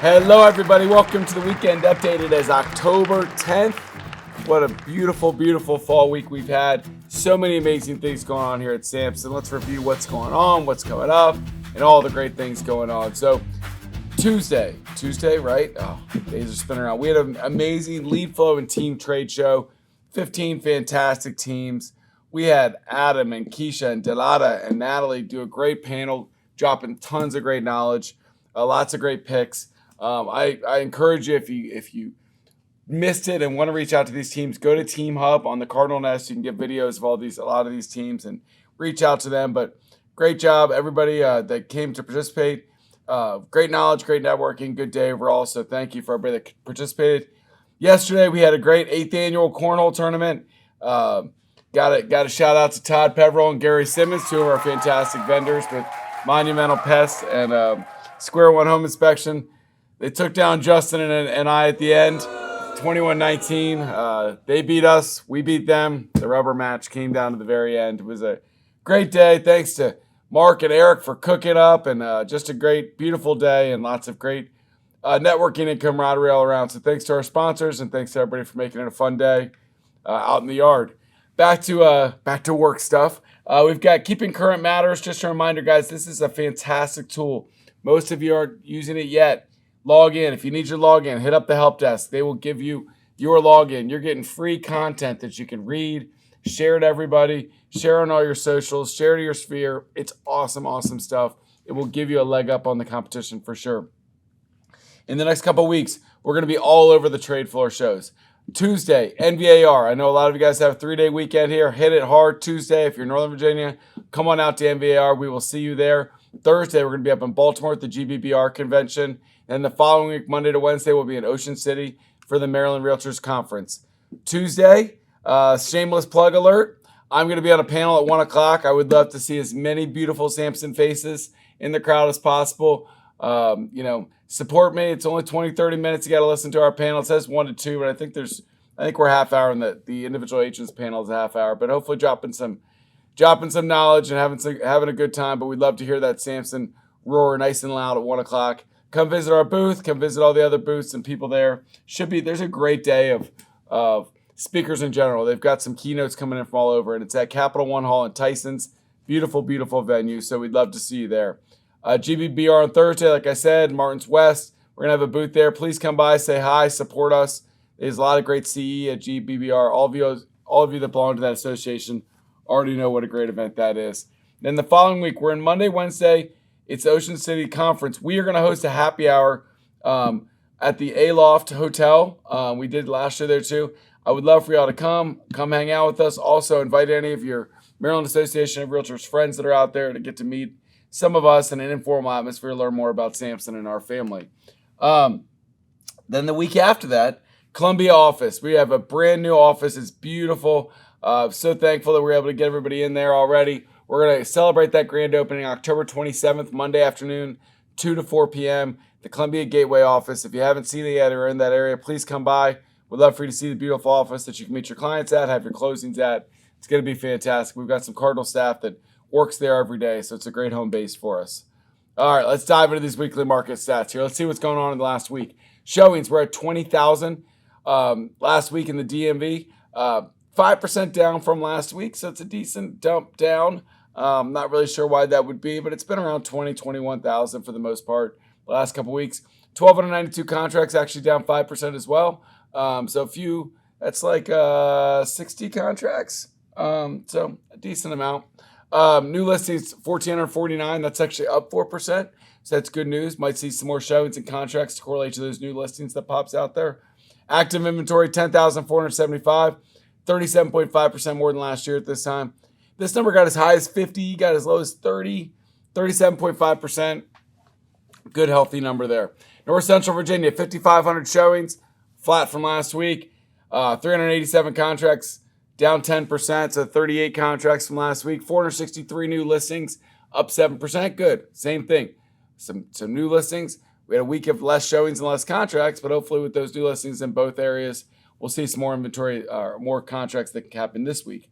Hello, everybody. Welcome to the weekend update. It is October 10th. What a beautiful, beautiful fall week we've had. So many amazing things going on here at Samson. Let's review what's going on, what's coming up, and all the great things going on. So, Tuesday, right? Oh, days are spinning around. We had an amazing lead flow and team trade show. 15 fantastic teams. We had Adam and Keisha and Dilyara and Natalie do a great panel, dropping tons of great knowledge, lots of great picks. I encourage you, if you missed it and want to reach out to these teams, go to Team Hub on the Cardinal Nest. You can get videos of a lot of these teams and reach out to them. But great job, everybody that came to participate. Great knowledge, great networking, good day overall. So thank you for everybody that participated. Yesterday we had a great 8th annual cornhole tournament. Got a shout out to Todd Kolasch and Gary Simmons, two of our fantastic vendors with Monumental Pest and Square One Home Inspection. They took down Justin and I at the end, 21-19. They beat us. We beat them. The rubber match came down to the very end. It was a great day. Thanks to Mark and Eric for cooking up, and just a great, beautiful day and lots of great networking and camaraderie all around. So thanks to our sponsors and thanks to everybody for making it a fun day out in the yard. Back to work stuff. We've got Keeping Current Matters. Just a reminder, guys, this is a fantastic tool. Most of you aren't using it yet. Log in. If you need your login, hit up the help desk. They will give you your login. You're getting free content that you can read, share to everybody, share on all your socials, share to your sphere. It's awesome, awesome stuff. It will give you a leg up on the competition for sure. In the next couple of weeks, we're going to be all over the trade floor shows. Tuesday, NVAR. I know a lot of you guys have a 3-day weekend here. Hit it hard Tuesday. If you're in Northern Virginia, come on out to NVAR. We will see you there. Thursday, we're going to be up in Baltimore at the GBBR convention. And the following week, Monday to Wednesday, we'll be in Ocean City for the Maryland Realtors Conference. Tuesday, shameless plug alert. I'm going to be on a panel at 1 o'clock. I would love to see as many beautiful Samson faces in the crowd as possible. Support me. It's only 20, 30 minutes. You got to listen to our panel. It says 1 to 2, but I think we're half hour, and the individual agents panel is a half hour. But hopefully dropping some knowledge and having a good time. But we'd love to hear that Samson roar nice and loud at 1 o'clock. Come visit our booth. Come visit all the other booths and people there. There's a great day of speakers in general. They've got some keynotes coming in from all over, and it's at Capital One Hall in Tysons. Beautiful, beautiful venue. So we'd love to see you there. GBBR on Thursday, like I said, Martins West. We're gonna have a booth there. Please come by, say hi, support us. There's a lot of great CE at GBBR. All of you that belong to that association already know what a great event that is. Then the following week, we're in Monday, Wednesday. It's the Ocean City Conference. We are going to host a happy hour at the Aloft Hotel. We did last year there too. I would love for y'all to come hang out with us. Also, invite any of your Maryland Association of Realtors friends that are out there to get to meet some of us in an informal atmosphere, learn more about Samson and our family. Then the week after that, Columbia office. We have a brand new office. It's beautiful. So thankful that we're able to get everybody in there already. We're going to celebrate that grand opening October 27th, Monday afternoon, 2 to 4 p.m., the Columbia Gateway office. If you haven't seen it yet or are in that area, please come by. We'd love for you to see the beautiful office that you can meet your clients at, have your closings at. It's going to be fantastic. We've got some Cardinal staff that works there every day, so it's a great home base for us. All right, let's dive into these weekly market stats here. Let's see what's going on in the last week. Showings, we're at 20,000 last week in the DMV. 5% down from last week, so it's a decent dump down. Not really sure why that would be, but it's been around 20, 21,000 for the most part the last couple weeks. 1,292 contracts, actually down 5% as well. So a few, that's like 60 contracts. So a decent amount. New listings, 1,449. That's actually up 4%. So that's good news. Might see some more showings and contracts to correlate to those new listings that pops out there. Active inventory, 10,475. 37.5% more than last year at this time. This number got as high as 50, got as low as 30, 37.5%. Good, healthy number there. North Central Virginia, 5,500 showings, flat from last week. 387 contracts, down 10%, so 38 contracts from last week. 463 new listings, up 7%. Good, same thing. Some new listings. We had a week of less showings and less contracts, but hopefully with those new listings in both areas, we'll see some more inventory, more contracts that can happen this week.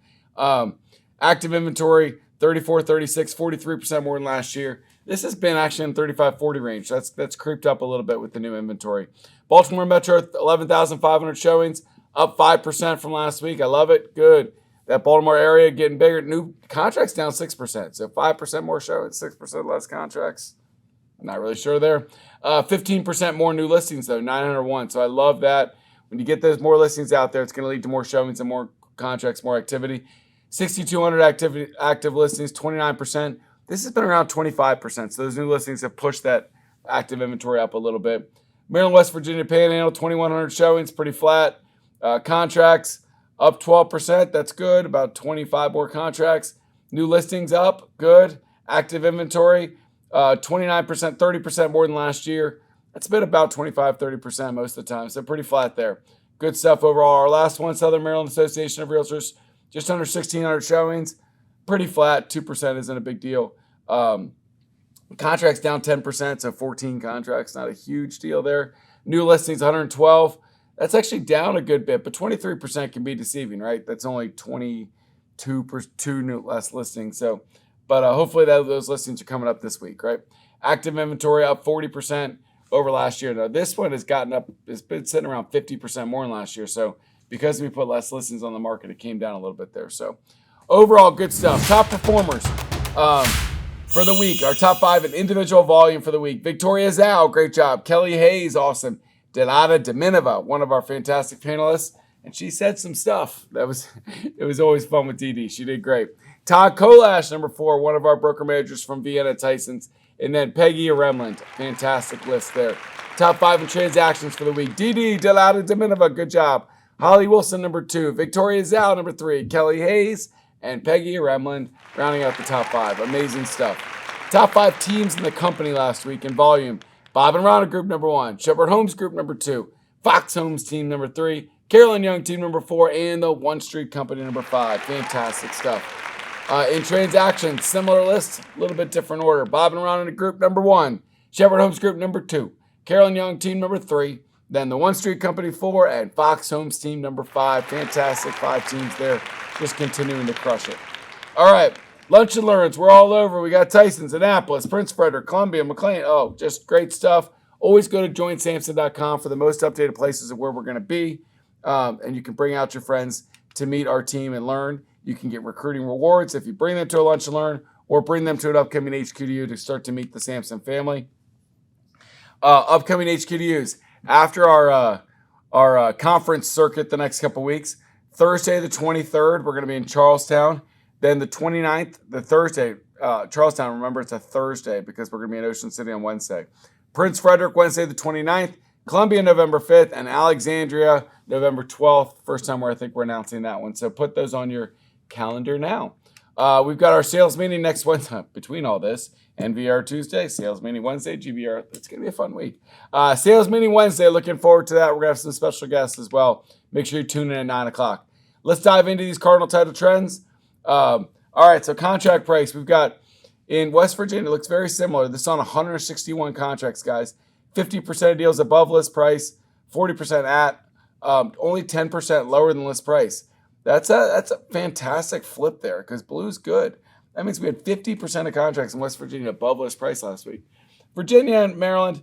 Active inventory, 34, 36, 43% more than last year. This has been actually in 35-40 range. That's creeped up a little bit with the new inventory. Baltimore Metro, 11,500 showings, up 5% from last week. I love it. Good. That Baltimore area getting bigger. New contracts down 6%. So 5% more showings, 6% less contracts. I'm not really sure there. 15% more new listings, though, 901. So I love that. When you get those more listings out there, it's going to lead to more showings and more contracts, more activity. 6,200 active listings, 29%. This has been around 25%. So those new listings have pushed that active inventory up a little bit. Maryland, West Virginia Panhandle, 2,100 showings, pretty flat. Contracts up 12%. That's good. About 25 more contracts. New listings up. Good. Active inventory, 29%, 30% more than last year. That's been about 25, 30% most of the time. So pretty flat there. Good stuff overall. Our last one, Southern Maryland Association of Realtors, just under 1,600 showings. Pretty flat. 2% isn't a big deal. Contracts down 10%, so 14 contracts. Not a huge deal there. New listings, 112. That's actually down a good bit, but 23% can be deceiving, right? That's only 22 new less listings. So, but hopefully those listings are coming up this week, right? Active inventory up 40% over last year. Now, this one has gotten up, it's been sitting around 50% more than last year. So, because we put less listings on the market, it came down a little bit there. So, overall, good stuff. Top performers for the week. Our top 5 in individual volume for the week. Victoria Zhao, great job. Kelly Hayes, awesome. Dilyara Daminova, one of our fantastic panelists, and she said some stuff. It was always fun with DD. She did great. Todd Kolasch, number 4, one of our broker managers from Vienna Tysons. And then Peggy Oremland, fantastic list there. Top 5 in transactions for the week. DD, Dilyara Daminova, good job. Holly Wilson, number 2. Victoria Zhao, number 3. Kelly Hayes and Peggy Oremland, rounding out the top 5. Amazing stuff. Top 5 teams in the company last week in volume. Bob Ronna Group, number 1. Shepherd Homes Group, number 2. Fox Homes Team, number 3. Carolyn Young Team, number 4. And the One Street Company, number 5. Fantastic stuff. In transactions, similar list, a little bit different order. Bob Ronna Group, number 1. Shepherd Homes Group, number 2. Carolyn Young Team, number 3. Then the One Street Company, 4. And Fox Homes Team, number 5. Fantastic 5 teams there. Just continuing to crush it. All right. Lunch and Learns, we're all over. We got Tysons, Annapolis, Prince Frederick, Columbia, McLean. Oh, just great stuff. Always go to joinsamson.com for the most updated places of where we're going to be. And you can bring out your friends to meet our team and learn. You can get recruiting rewards if you bring them to a Lunch and Learn or bring them to an upcoming HQDU to start to meet the Samson family. Upcoming HQDUs. After our conference circuit the next couple weeks, Thursday the 23rd, we're going to be in Charlestown. Then the 29th, the Thursday, Charlestown, remember it's a Thursday because we're going to be in Ocean City on Wednesday. Prince Frederick, Wednesday the 29th. Columbia, November 5th. And Alexandria, November 12th. First time where I think we're announcing that one. So put those on your calendar now. We've got our sales meeting next Wednesday. Between all this, NVR Tuesday, sales meeting Wednesday, GBR. It's going to be a fun week. Sales meeting Wednesday, looking forward to that. We're going to have some special guests as well. Make sure you tune in at 9 o'clock. Let's dive into these Cardinal Title trends. All right, so contract price. We've got in West Virginia, it looks very similar. This is on 161 contracts, guys. 50% of deals above list price, 40% at, only 10% lower than list price. That's a fantastic flip there because blue's good. That means we had 50% of contracts in West Virginia above list price last week. Virginia and Maryland,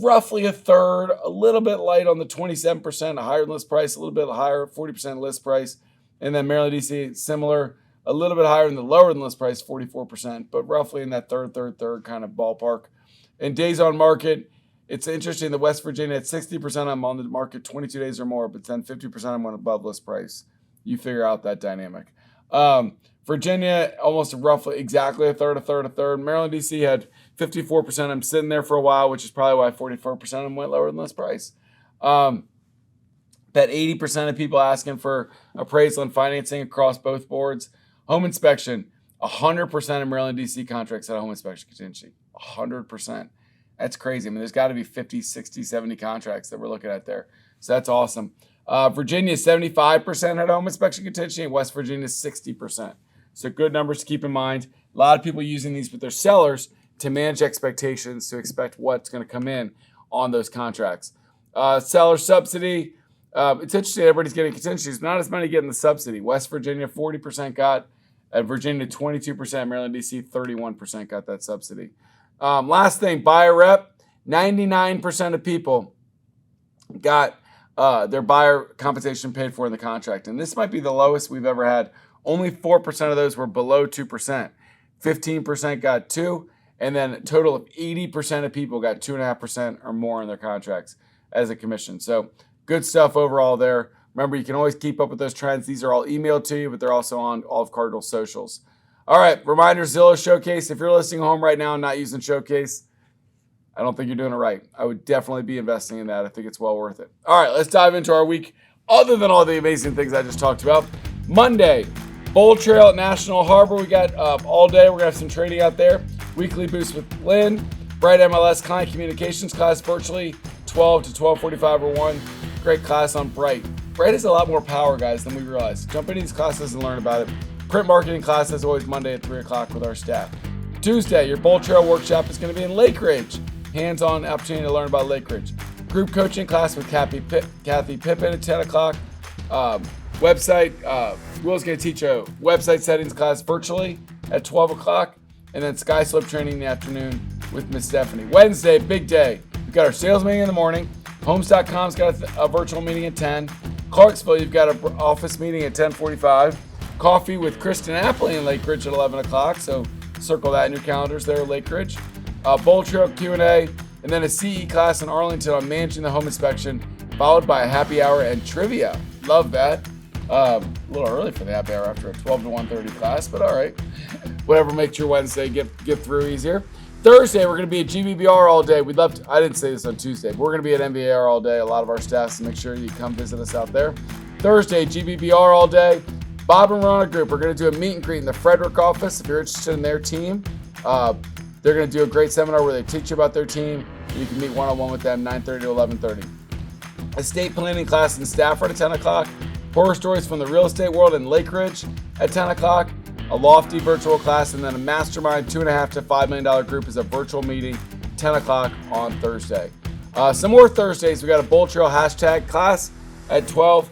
roughly a third, a little bit light on the 27%, higher than list price, a little bit higher, 40% list price. And then Maryland, DC, similar, a little bit higher than the lower than list price, 44%, but roughly in that third kind of ballpark. And days on market, it's interesting. The West Virginia at 60% I'm on the market 22 days or more, but then 50% I'm on above list price. You figure out that dynamic. Virginia, almost roughly exactly a third. Maryland, DC had 54%. I'm sitting there for a while, which is probably why 44% of them went lower than list price. Bet 80% of people asking for appraisal and financing across both boards. Home inspection, 100% of Maryland, DC contracts had a home inspection contingency. 100%. That's crazy. I mean, there's got to be 50, 60, 70 contracts that we're looking at there. So that's awesome. Virginia, 75% had a home inspection contingency, and West Virginia, 60%. So good numbers to keep in mind. A lot of people using these with their sellers to manage expectations, to expect what's going to come in on those contracts. Seller subsidy. It's interesting, everybody's getting contingencies. Not as many getting the subsidy. West Virginia, 40% got. Virginia, 22%. Maryland, DC, 31% got that subsidy. Last thing, buyer rep. 99% of people got their buyer compensation paid for in the contract. And this might be the lowest we've ever had. Only 4% of those were below 2%. 15% got 2%. And then a total of 80% of people got 2.5% or more in their contracts as a commission. So good stuff overall there. Remember, you can always keep up with those trends. These are all emailed to you, but they're also on all of Cardinal's socials. All right, reminder, Zillow Showcase. If you're listing a home right now and not using Showcase, I don't think you're doing it right. I would definitely be investing in that. I think it's well worth it. All right, let's dive into our week, other than all the amazing things I just talked about. Monday, Bowl Trail at National Harbor. We got all day. We're going to have some trading out there. Weekly boost with Lynn. Bright MLS Client Communications class virtually 12 to 12:45 or 1. Great class on Bright. Bright has a lot more power, guys, than we realize. Jump into these classes and learn about it. Print marketing class is always Monday at 3 o'clock with our staff. Tuesday, your Bowl Trail workshop is going to be in Lake Ridge. Hands-on opportunity to learn about Lake Ridge. Group coaching class with Kathy Pippin at 10 o'clock. Will's going to teach a website settings class virtually at 12 o'clock. And then Sky Slope training in the afternoon with Miss Stephanie. Wednesday, big day. We've got our sales meeting in the morning. Homes.com's got a virtual meeting at 10. Clarksville, you've got an office meeting at 10:45. Coffee with Kristen Apley in Lake Ridge at 11 o'clock. So circle that in your calendars there, Lake Ridge. Bowl Trail Q&A, and then a CE class in Arlington on managing the home inspection, followed by a happy hour and trivia. Love that. A little early for the happy hour after a 12 to 1:30 class, but all right. Whatever makes your Wednesday get through easier. Thursday, we're going to be at GBBR all day. I didn't say this on Tuesday, but we're going to be at MBAR all day. A lot of our staff, so make sure you come visit us out there. Thursday, GBBR all day. Bob Ronna Group, we're going to do a meet and greet in the Frederick office. If you're interested in their team, they're going to do a great seminar where they teach you about their team. You can meet one-on-one with them, 9:30 to 11:30. Estate planning class in Stafford at 10 o'clock. Horror stories from the real estate world in Lake Ridge at 10 o'clock. A lofty virtual class, and then a mastermind $2.5 to $5 million group is a virtual meeting, 10 o'clock on Thursday. Some more Thursdays. We got a Bowl Trail hashtag class at 12.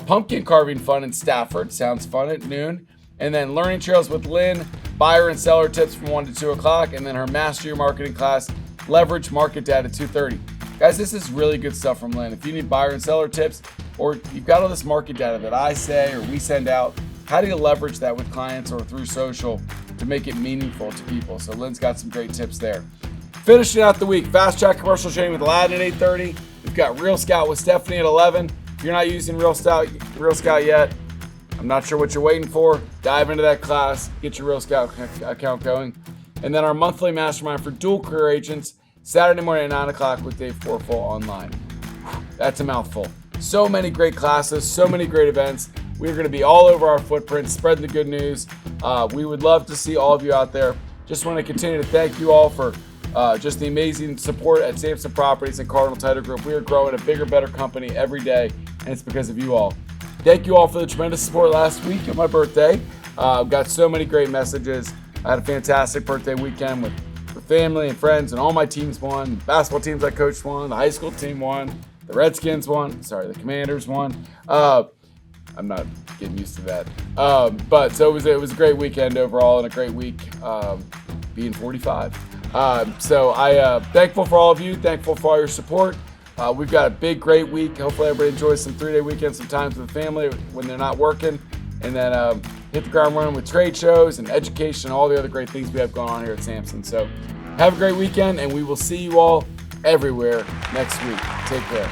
Pumpkin carving fun in Stafford. Sounds fun at noon. And then learning trails with Lynn, buyer and seller tips from 1 to 2 o'clock. And then her master your marketing class, leverage market data, 2:30. Guys, this is really good stuff from Lynn. If you need buyer and seller tips, or you've got all this market data that I say or we send out, how do you leverage that with clients or through social to make it meaningful to people? So Lynn's got some great tips there. Finishing out the week, Fast Track Commercial Training with Aladdin at 8:30. We've got Real Scout with Stephanie at 11. If you're not using Real Scout yet, I'm not sure what you're waiting for. Dive into that class, get your Real Scout account going. And then our monthly mastermind for dual career agents, Saturday morning at 9 o'clock with Dave Forful online. That's a mouthful. So many great classes, so many great events. We're going to be all over our footprint, spreading the good news. We would love to see all of you out there. Just want to continue to thank you all for just the amazing support at Samson Properties and Cardinal Title Group. We are growing a bigger, better company every day, and it's because of you all. Thank you all for the tremendous support last week on my birthday. Got so many great messages. I had a fantastic birthday weekend with family and friends, and all my teams won. The basketball teams I coached won. The high school team won. The Redskins won. Sorry, the Commanders won. I'm not getting used to that. But so it was a great weekend overall and a great week being 45. So I thankful for all of you. Thankful for all your support. We've got a big, great week. Hopefully everybody enjoys some 3-day weekends, some times with the family when they're not working. And then hit the ground running with trade shows and education, all the other great things we have going on here at Samson. So have a great weekend, and we will see you all everywhere next week. Take care.